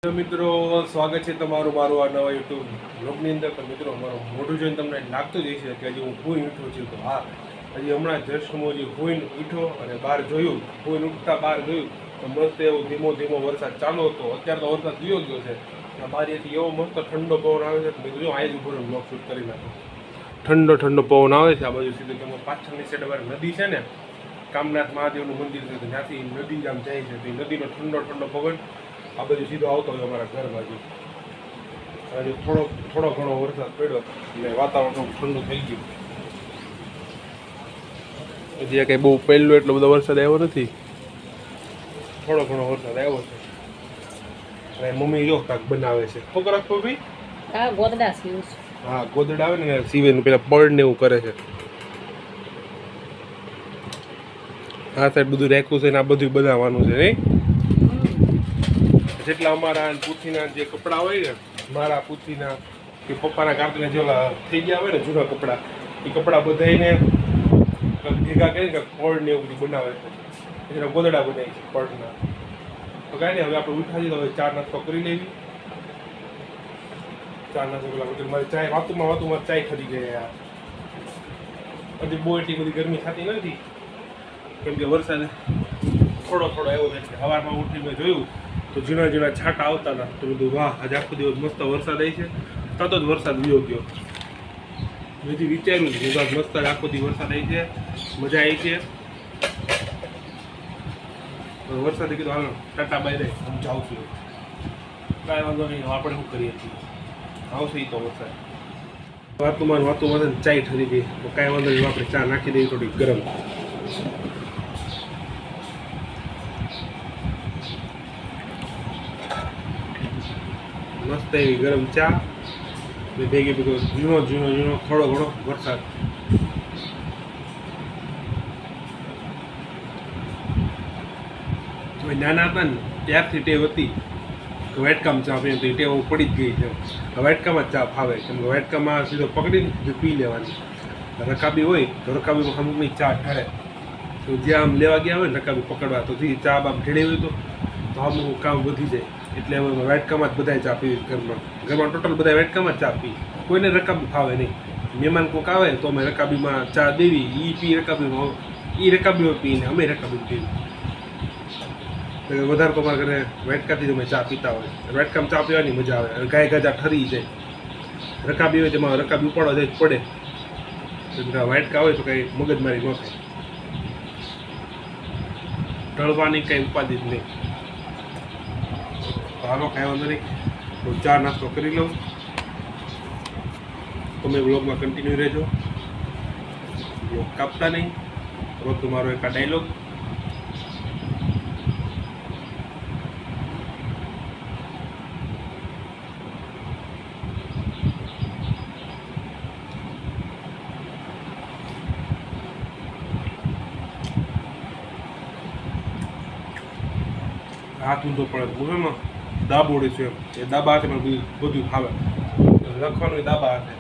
મિત્રો સ્વાગત છે તમારું મારું આ નવા યુટ્યુબ બ્લોગની અંદર. તો મિત્રો મારું મોઢું જોઈને તમને લાગતું જ હશે કે હજી હું ભૂઈ ઉઠો છું. તો હા, હજી હમણાં જસ્ટ હું હજી ભૂઈને ઉઠ્યો અને બહાર જોયું, ભૂઈને ઉઠતા બહાર જોયું તો મસ્ત એવો ધીમો ધીમો વરસાદ ચાલુ હતો. અત્યારે તો વરસાદ ગયો ગયો છે. બારીએથી એવો મસ્ત ઠંડો પવન આવે છે. મેં કીધું અહીંયા જ ઉભો બ્લોગ શૂટ કરી નાખો. ઠંડો ઠંડો પવન આવે છે આ બાજુ સીધું. કે પાછળની સાઈડ અમારી નદી છે ને, કામનાથ મહાદેવનું મંદિર છે, તો ત્યાંથી નદી આમ જાય છે. તો એ નદીનો ઠંડો ઠંડો પવન આ બધું સીધો આવતો હોય અમારા ઘર બાજુ. આજે થોડો ઘણો વરસાદ પડ્યો એટલે વાતાવરણ ઠંડુ થઈ ગયું. હજી કંઈ બહુ પહેલો એટલો બધો વરસાદ આવ્યો નથી, થોડો ઘણો વરસાદ આવ્યો છે. અને મમ્મી જો કાંક બનાવે છે. શું કરે ભાઈ? હા, ગોદડા સીવું છું. હા, ગોદડા આવે ને સીવે પેલા પડ ને એવું કરે છે. આ સાઈડ બધું રાખ્યું છે ને આ બધું બનાવવાનું છે નહીં? જેટલા અમારા પૂથીના જે કપડાં હોય ને, મારા પૂથીના કે પપ્પાના કાપીને જેવા થઈ ગયા હોય ને જૂના કપડાં, એ કપડાં બધાને ભેગા કરીને પડ ને એવું બધું બનાવે છે. એટલે ગોદડા બનાવી છે પડના. તો કાંઈ નહીં, હવે આપણે ઉઠા જઈએ. હવે ચા નાસ્તો કરી લેવી. ચા નાસ્તો પેલા મારે ચાય વાતુમાં ચાય ખરી ગયા. હજી બહુ એટલી બધી ગરમી થતી નથી, કેમ કે વરસાદ થોડો આવ્યો છે. સવારમાં ઉઠી મેં જોયું તો ઝીણા છાંટા આવતા હતા. તો બધું વાહ, આજે આખો દિવસ મસ્ત વરસાદ આવી છે. તરત જ વરસાદ વયો ગયો. મેં વિચાર્યું છે મસ્ત આખો દિવસ વરસાદ આવી છે, મજા આવી છે. વરસાદે કીધું હાલો ટાટા બાય રહે, હું જાઉં છું. કાંઈ વાંધો નહીં, આપણે શું કરીએ છીએ, આવશે એ તો વરસાદ. વાતુમાં ચાય ઠરી ગઈ. તો કાંઈ વાંધો નહીં, આપણે ચા નાખી દઈએ થોડી ગરમ. મસ્ત એવી ગરમ ચા ભેગી ભેગો ઝીણો થોડો ઘણો વરસાદ. નાના હતા ને ત્યારથી ટેવ હતી કે વાટકામ ચા પીએ, તો એ ટેવ પડી જ ગઈ છે. વાટકામાં જ ચા ફાવે, કેમ કે વાટકામાં સીધો પકડીને પી લેવાની. રકાબી હોય તો રકાબીમાં અમુકની ચા ઠરે, તો જ્યાં આમ લેવા ગયા હોય ને રકાબી પકડવા, તો ચા આમ ઢેળી હોય તો અમુક કામ વધી જાય. એટલે હવે વાટકામાં જ બધા ચા પીવી. ઘરમાં ટોટલ બધા વાટકામાં જ ચા પી. કોઈને રકાબી ફાવે નહીં. મહેમાન કોઈક આવે તો અમે રકાબીમાં ચા દેવી, એ પી રકાબીમાં, એ રકાબીમાં પીને અમે રકાબી પીવી. વધારે તો મારા ઘરે વાટકાથી તમે ચા પીતા હોય. વાટકામાં ચા પીવાની મજા આવે. ગાય ગાજા ઠરી જાય. રકાબી હોય તેમાં રકાબી ઉપાડવા જાય જ પડે. વાટકા હોય તો કંઈ મગજમારી ન થાય. ઢળવાની કંઈ ઉપાધિ જ નહીં. હાલો કાંઈ વાંધો નહીં, હું ચા નાસ્તો કરી લઉં. તમે બ્લોગમાં કન્ટિન્યુ રહેજો, બ્લોગ કાપતા નહીં. રોજ તમારો એક આ ડાયલોગ. હાથ ઊંધો પડે ગુનામાં દાબોડી છે. એ દાબા હાથે બધું ખાવે. લખવાનું દાબા હાથે,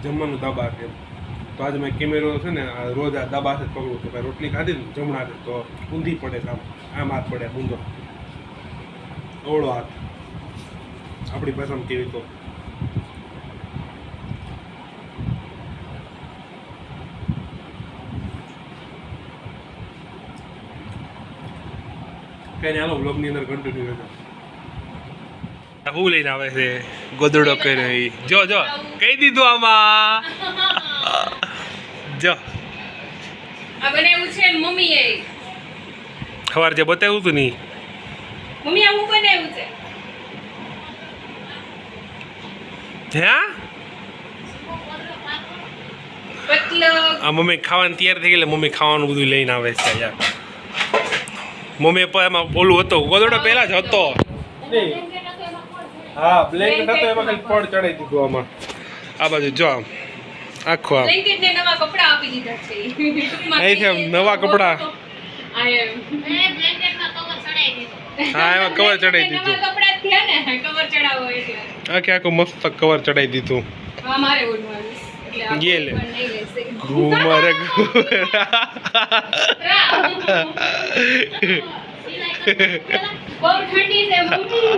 જમવાનું દાબા હાથે. તો આજે મેં કેમેરો છે ને રોજ આ દાબા હાથે પકડું. તો ભાઈ રોટલી ખાધી ને જમણા હાથે તો ઊંધી પડે, આમ હાથ પડે ઊંધો, અવળો હાથ. આપણી ભાષામાં કેવી તો કઈ હાલો બ્લોગની અંદર કન્ટિન્યુ રહેજો. હું લઈને આવે છે ગોદડો કર્યો. જો કહી દીધું આમાં. જો આ બનાવ્યું છે મમ્મીએ. સવાર જે બતાવ્યું હતું નહીં મમ્મી, આ હું બનાવ્યું છે. હે આ મમ્મી ખાવાની તૈયાર થઈ ગઈ. મમ્મી ખાવાનું બધું લઈને આવે છે યાર. મમ્મી એમાં ઓલું હતો ગોદડો પહેલા જ હતો. હા, બ્લેન્કેટ હતો, એમાં કઈ પડ ચડાઈ દીધું આમાં. આ બાજુ જો આમ આખો આમ બ્લેન્કેટને નવા કપડા આપી દીધા છે. અહીંથી આમ નવા કપડા. આ બ્લેન્કેટમાં કવર ચડાઈ દીધું. હા, એમાં કવર ચડાઈ દીધું. નવા કપડા થયા ને, કવર ચડાવો એટલે આખું મસ્ત કવર ચડાઈ દીધું. હા, મારે ઓઢવાનું. ये ले घूमर બહુ ઠંડી છે મમ્મી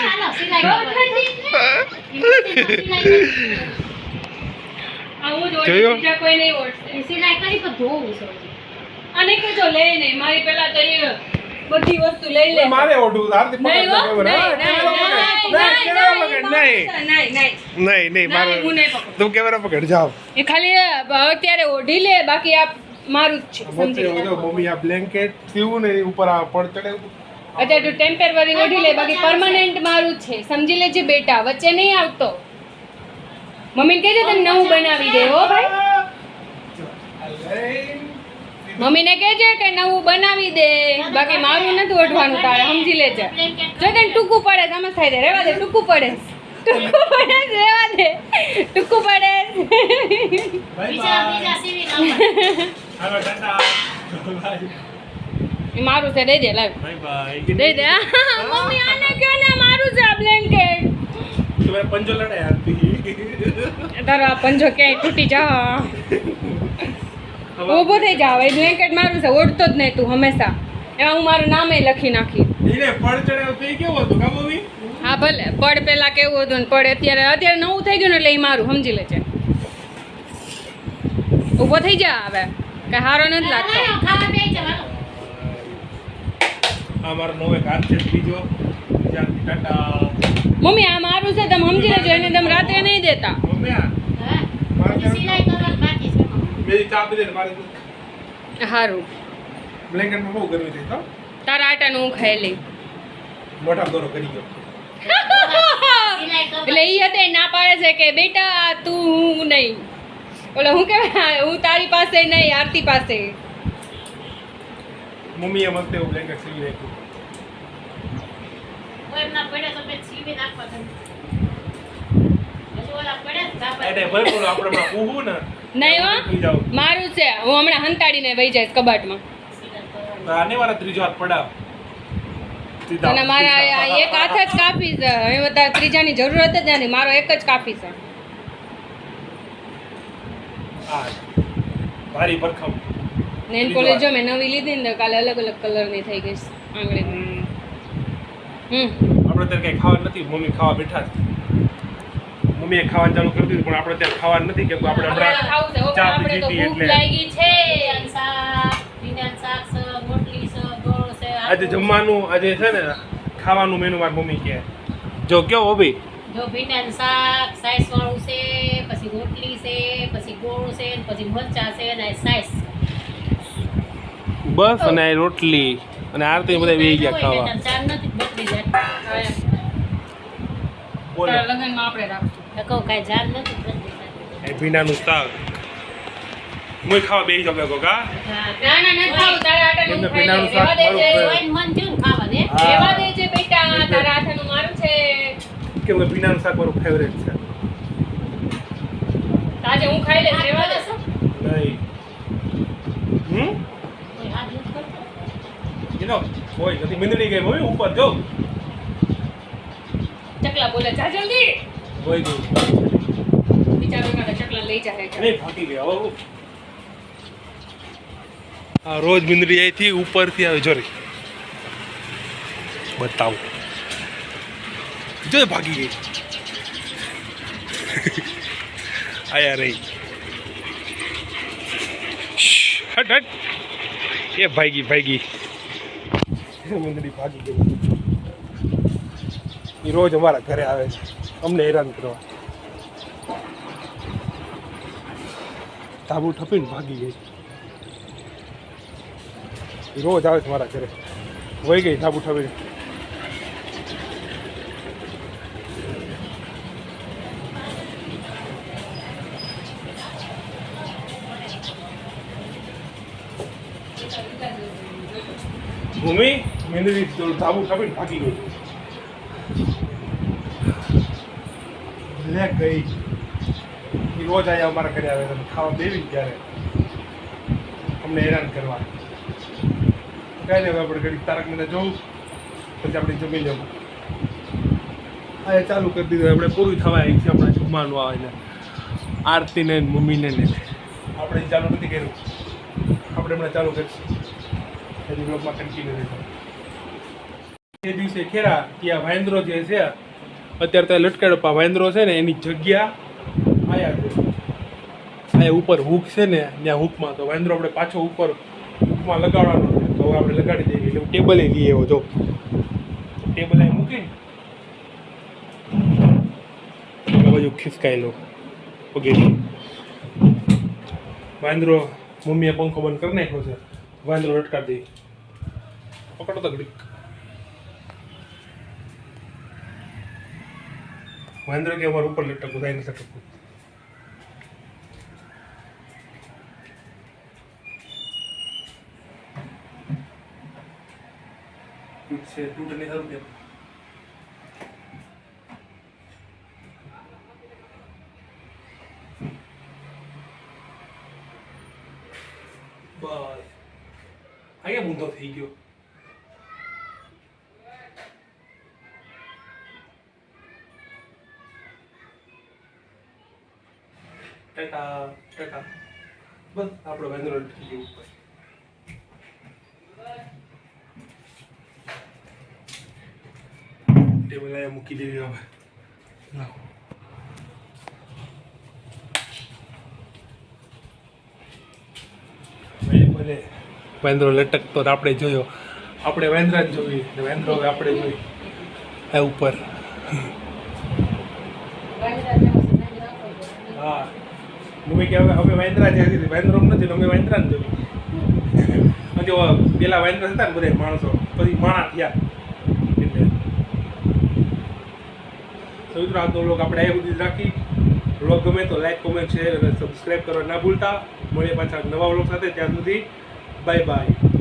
ચાલો સિલાઈ બહુ ઠંડી છે સિલાઈ આવું જ જોયો? હોય બીજા કોઈ નહીં ઓળશે સિલાઈ કરી તો ધોવું છે અને કે જો લે નહીં મારી પેલા તો એ બધી વસ્તુ લઈ લે મારે ઓઢું આરતી નહીં હો, પકડ નહીં, નહીં ના, હું નહીં પકડું. તું કેમેરા પકડ જાઓ એ ખાલી અત્યારે ઓઢી લે બાકી આ મારું જ છે સમજી લે. મમ્મી આ બ્લેન્કેટ સીવું ને એની ઉપર આ પડ ચડે અત્યારે તું ટેમ્પરરી ઓઢી લે બાકી પરમાનન્ટ મારું જ છે સમજી લેજે બેટા વચ્ચે નહીં આવતો મમ્મીને કહેજે તને નવું બનાવી દે હો ભાઈ મમ્મીને કહેજે કે નવું બનાવી દે બાકી મારું નથી ઓઢવાનું તારે સમજી લેજે જો તને ટૂંકું પડે સમજ થાય દે રેવા દે ટૂંકું પડે રેવા દે ટૂંકું પડે બીજા સીવી નાખો હાલો ટાટા એ મારું છે દઈ દે લાવ બાય બાય દઈ દે મમ્મી આને કહો ને મારું છે આ બ્લેન્કેટ तुम्हारे पंजो लड़े आती તારો આ પંજો ક્યાંય તૂટી જા ઊભો થઈ જાવ એ બ્લેન્કેટ મારું છે ઓઢતો જ નહીં તું હંમેશા એમાં હું મારું નામે લખી નાખી એને પડ ચડે તો કેવું હતું કા મમ્મી હા ભલે પડ પેલા કેવું હતું ને પડ અત્યારે નવું થઈ ગયું ને એટલે એ મારું સમજી લેજે ઊભો થઈ જા હવે કઈ હારો નથી લાગતો ખાવા બે જવાનો આ મારો નવો એક હાથ છે બીજો જ્યાંથી ટાટા મમ્મી આ મારું છે તમે સમજી લેજો એને તમે રાત્રે નહીં દેતા મમ્મી આ હા સિલાઈ કરવાની બાકી છે મેરી ચા પી દે મારે સારું બ્લેન્કેટમાં બહુ ગરમી થઈ તો તારા આટાનું હું ખાઈ લઈ મોટા દોરો કરી ગયો સિલાઈ કરવા એટલે ઈ હતી ના પાડે છે કે બેટા તું હું નહીં ઓલે હું કહેવાય હું તારી પાસે નહીં આરતી પાસે મમ્મીએ મસ્ત એવું બ્લેન્કેટ સીવી રાખ્યું કોઈ એમના પડે તો મેં સીવી નાખવા છે હજુ ઓલા પડે ને ધાબા એટલે ભરપૂર આપણે હમણાં ઊભું ને નહીં હો પી જાવ મારું છે હું હમણાં હંતાડીને વહી જઈશ કબાટમાં સિલાઈ કરવાની તો આને વાળા ત્રીજો હાથ પડાવ સીધા અને મારા આ એક હાથ જ કાપી છે હવે વધારે ત્રીજાની જરૂરત જ નથી મારો એક જ કાપી છે આ ભારી ભરખમ નેલ પોલિશ જો મેં નવી લીધી ને તો કાલે અલગ અલગ કલરની થઈ ગઈ છે આંગળી આપણે ત્યારે કઈ ખાવા નથી મમ્મી ખાવા બેઠા છે મમ્મીએ ખાવાનું ચાલુ કરી દીધું પણ આપણે ત્યારે ખાવાનું નથી કેમ કે આપણે આપણે ખાવું છે હો, પણ ચા આપણે તો પીધી ભૂખ એટલે લાગી છે ભીંડાનું શાક ભીંડાનું શાક છે રોટલી છે ગોળ છે આજે જમવાનું આજે છે ને ખાવાનું મેનુ મારી મમ્મી કહે જો કેવો ભાઈ જો ભીંડાનું શાક સાઈસ વાળું છે પછી રોટલી છે પછી ગોળ છે પછી મરચા છે અને સાઈસ બસ અને આ રોટલી અને આરતી બધા બેહી ગયા ખાવા ચાર નથી બદલી જાય બોલો તારા લગ્નમાં આપણે રાખશું કહું કાંઈ જાન નથી બદલી જાય એ ભીંડાનું શાક હું ખાવા બેહી જાવ કા ના ના નથી ખાવું તારા આટાનું એમને ખાઈ લે. પીણાનું શાક રહેવા દેજે. મારું જોઈને મન થયું ને ખાવા દે હા. રહેવા દેજે બેટા તારા આટાનું મારું છે કેમ કે ભીંડાનું શાક મારું ફેવરેટ છે આજે હું ખાઈ લઈશ રહેવા દે નહીં કોઈ હાથ નથી કરતો એનો કોઈ નથી મીંદડી ગઈ મમ્મી ઉપર જો ચકલા બોલે જા જલ્દી કોઈ ગઈ બિચારો કાકા ચકલા લઈ જાય છે નહીં ફાટી ગયા હવે આ રોજ મીંદડી અહીંથી ઉપરથી આવે જોરી બતાવું જો ભાગી ગઈ આયા રહી હટ હટ એ ભાગી મીંદડી ભાગી ગઈ એ રોજ અમારા ઘરે આવે છે અમને હેરાન કરવા તાબુ ઠપીને ભાગી ગઈ એ રોજ આવે છે મારા ઘરે વહી ગઈ તાબુ ઠપીને ભૂમિ મીંદડી તાબુ ઠપીને ભાગી ગઈ લે ગઈ એ રોજ આયા અમારા ઘરે આવે છે ખાવા દેવી ને ત્યારે અમને હેરાન કરવા કઈ નહીં હવે આપણે ઘડી તારક મહેતા જોવું પછી આપણે જમી લેવું હા એ ચાલુ કરી દીધું આપણે પૂરું થવા અહીંથી આપણે જમવાનું આવે ને આરતીને ને મમ્મીને ને આપણે હજી ચાલુ નથી કર્યું આપણે હમણાં ચાલુ કરીશું હજી બ્લોગમાં કન્ટિન્યુ રહેશે એ દિવસે ખેરા ત્યાં વાંદરો જે છે અત્યારે ત્યાં લટકાડો પા વાંદરો છે ને એની જગ્યા આયા છે આયા ઉપર હૂક છે ને ત્યાં હૂકમાં તો વાંદરો આપણે પાછો ઉપર હૂકમાં લગાડવાનો છે તો હવે આપણે લગાડી દઈએ એટલે ટેબલે લઈએ એવો જો ટેબલ અહીં મૂકીને આ બાજુ ખિસકાઈ લો વગેરે વાંદરો મમ્મીએ પંખો બંધ કરી નાખ્યો છે વાંદરો લટકાડી દઈએ પકડો તો ઘડીક વાંદરો કે અમારે ઉપર લટકવું થાય નથી લટકવું તૂટશે તૂટે નહીં સારું કે બસ અહીંયા ઊંધો થઈ ગયો ટાટા ટાટા બસ આપણો વાંદરો લટકી ગયો ઉપર ટેબલ અહીંયા મૂકી દેવી હવે લાવો ભલે વાંદરો લટકતો તો આપણે જોયો આપણે વાંદરા જ જોઈ વાંદરો હવે આપણે જોઈ આ ઉપર હા મમ્મી કે હવે વાંદરા જે હતી વાંદરો નથી અમે વાંદરા ને જોયું પેલા વાંદરા હતા ને બધા માણસો પછી માણા થયા એટલે તો મિત્રો આજનો વ્લોગ આપણે આ સુધી રાખી વ્લોગ ગમે તો લાઈક કોમેન્ટ શેર અને સબસ્ક્રાઈબ કરવા ના ભૂલતા મળીએ પાછા નવા વ્લોગ સાથે ત્યાં સુધી બાય બાય